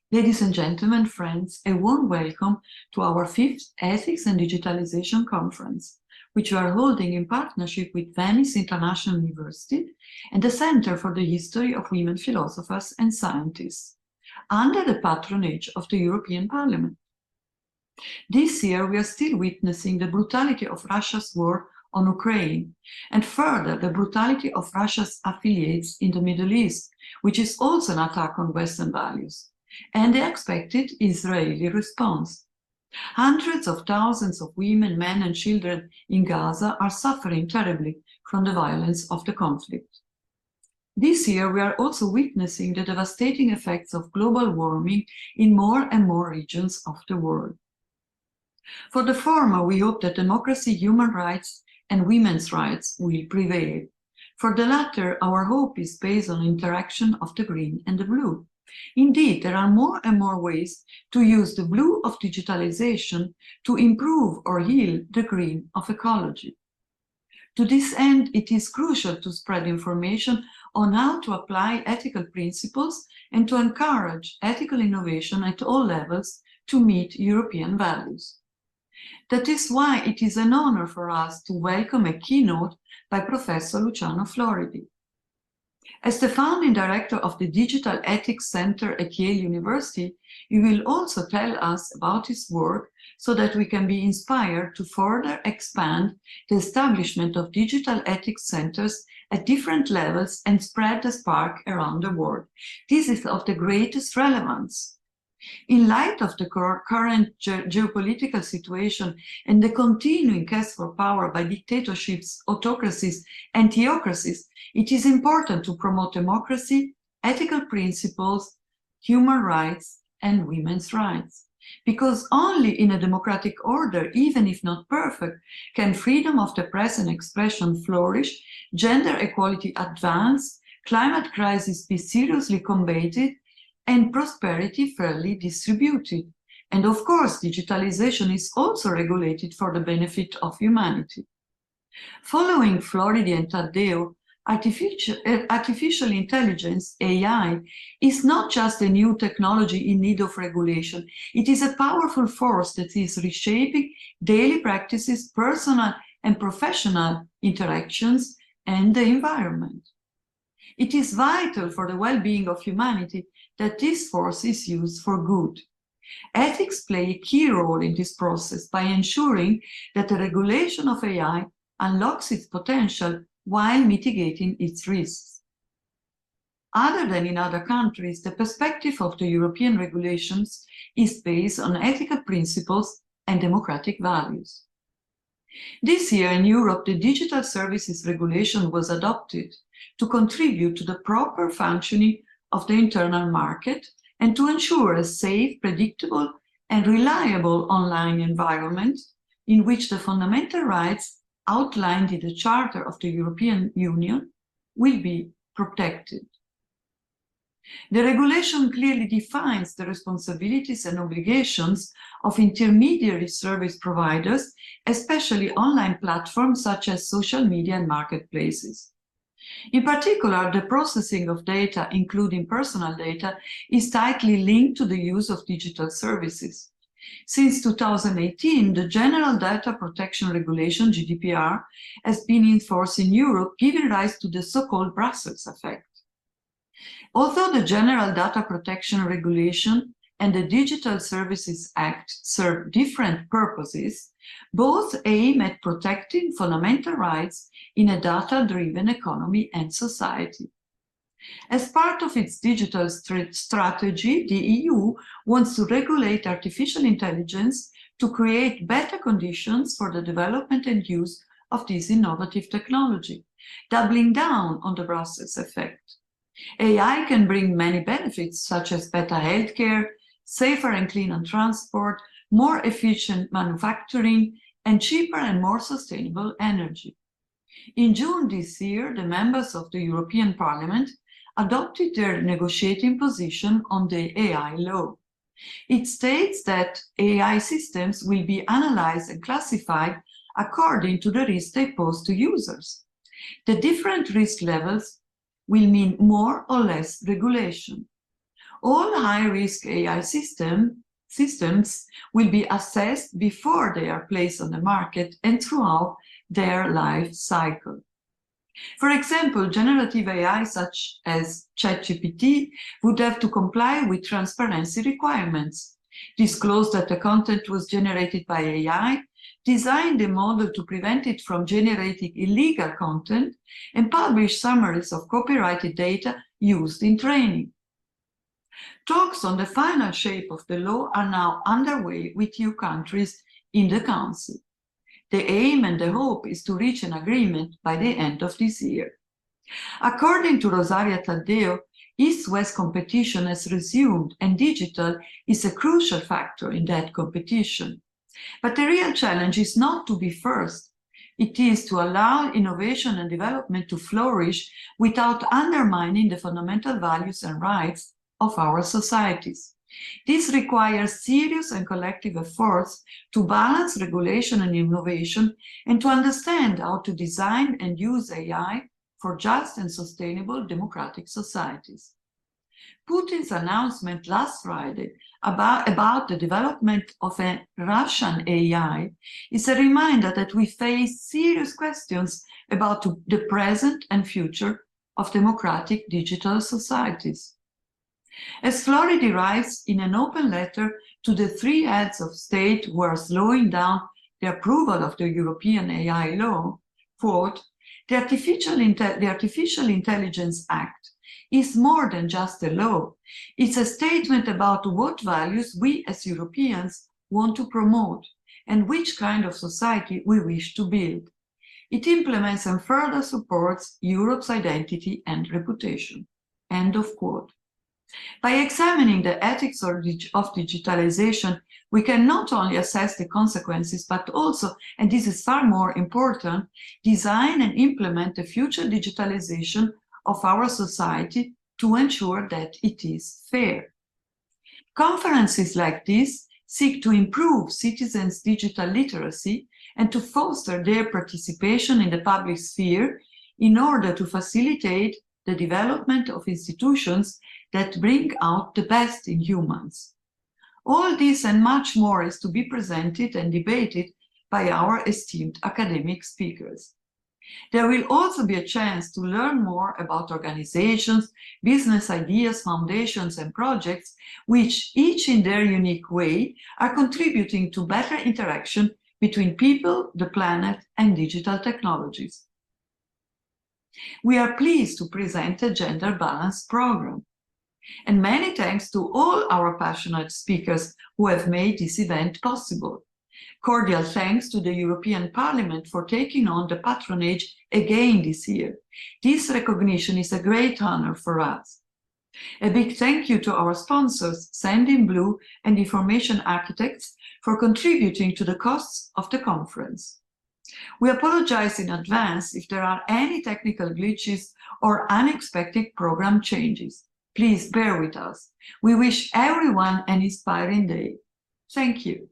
Ladies and gentlemen, friends, a warm welcome to our 5th Ethics and Digitalization Conference, which we are holding in partnership with Venice International University and the Center for the History of Women Philosophers and Scientists, under the patronage of the European Parliament. This year, we are still witnessing the brutality of Russia's war on Ukraine, and further the brutality of Russia's affiliates in the Middle East, which is also an attack on Western values, and the expected Israeli response. Hundreds of thousands of women, men, and children in Gaza are suffering terribly from the violence of the conflict. This year, we are also witnessing the devastating effects of global warming in more and more regions of the world. For the former, we hope that democracy, human rights, and women's rights will prevail. For the latter, our hope is based on interaction of the green and the blue. Indeed, there are more and more ways to use the blue of digitalization to improve or heal the green of ecology. To this end, it is crucial to spread information on how to apply ethical principles and to encourage ethical innovation at all levels to meet European values. That is why it is an honor for us to welcome a keynote by Professor Luciano Floridi. As the founding director of the Digital Ethics Center at Yale University, he will also tell us about his work so that we can be inspired to further expand the establishment of digital ethics centers at different levels and spread the spark around the world. This is of the greatest relevance. In light of the current geopolitical situation and the continuing quest for power by dictatorships, autocracies, and theocracies, it is important to promote democracy, ethical principles, human rights, and women's rights. Because only in a democratic order, even if not perfect, can freedom of the press and expression flourish, gender equality advance, climate crisis be seriously combated, and prosperity fairly distributed. And of course, digitalization is also regulated for the benefit of humanity. Following Floridi and Taddeo, artificial intelligence, AI, is not just a new technology in need of regulation. It is a powerful force that is reshaping daily practices, personal and professional interactions, and the environment. It is vital for the well-being of humanity that this force is used for good. Ethics play a key role in this process by ensuring that the regulation of AI unlocks its potential while mitigating its risks. Other than in other countries, the perspective of the European regulations is based on ethical principles and democratic values. This year in Europe, the Digital Services Regulation was adopted to contribute to the proper functioning of the internal market and to ensure a safe, predictable, and reliable online environment in which the fundamental rights outlined in the Charter of the European Union will be protected. The regulation clearly defines the responsibilities and obligations of intermediary service providers, especially online platforms such as social media and marketplaces. In particular, the processing of data, including personal data, is tightly linked to the use of digital services. Since 2018, the General Data Protection Regulation, GDPR, has been in force in Europe, giving rise to the so-called Brussels effect. Although the General Data Protection Regulation and the Digital Services Act serve different purposes, both aim at protecting fundamental rights in a data-driven economy and society. As part of its digital strategy, the EU wants to regulate artificial intelligence to create better conditions for the development and use of this innovative technology, doubling down on the Brussels effect. AI can bring many benefits, such as better healthcare, safer and cleaner transport, more efficient manufacturing, and cheaper and more sustainable energy. In June this year, the members of the European Parliament adopted their negotiating position on the AI law. It states that AI systems will be analyzed and classified according to the risks they pose to users. The different risk levels will mean more or less regulation. All high-risk AI systems will be assessed before they are placed on the market and throughout their life cycle. For example, generative AI such as ChatGPT would have to comply with transparency requirements, disclose that the content was generated by AI, design the model to prevent it from generating illegal content, and publish summaries of copyrighted data used in training. Talks on the final shape of the law are now underway with EU countries in the Council. The aim and the hope is to reach an agreement by the end of this year. According to Rosaria Taddeo, East-West competition has resumed, and digital is a crucial factor in that competition. But the real challenge is not to be first. It is to allow innovation and development to flourish without undermining the fundamental values and rights of our societies. This requires serious and collective efforts to balance regulation and innovation and to understand how to design and use AI for just and sustainable democratic societies. Putin's announcement last Friday about the development of a Russian AI is a reminder that we face serious questions about the present and future of democratic digital societies. As Florida writes in an open letter to the three heads of state who are slowing down the approval of the European AI law, quote, the Artificial Intelligence Act is more than just a law. It's a statement about what values we as Europeans want to promote and which kind of society we wish to build. It implements and further supports Europe's identity and reputation. End of quote. By examining the ethics of digitalization, we can not only assess the consequences, but also, and this is far more important, design and implement the future digitalization of our society to ensure that it is fair. Conferences like this seek to improve citizens' digital literacy and to foster their participation in the public sphere in order to facilitate the development of institutions that bring out the best in humans. All this and much more is to be presented and debated by our esteemed academic speakers. There will also be a chance to learn more about organizations, business ideas, foundations, and projects, which each in their unique way are contributing to better interaction between people, the planet, and digital technologies. We are pleased to present a gender-balanced program. And many thanks to all our passionate speakers who have made this event possible. Cordial thanks to the European Parliament for taking on the patronage again this year. This recognition is a great honor for us. A big thank you to our sponsors, Sendinblue and Information Architects, for contributing to the costs of the conference. We apologize in advance if there are any technical glitches or unexpected program changes. Please bear with us. We wish everyone an inspiring day. Thank you.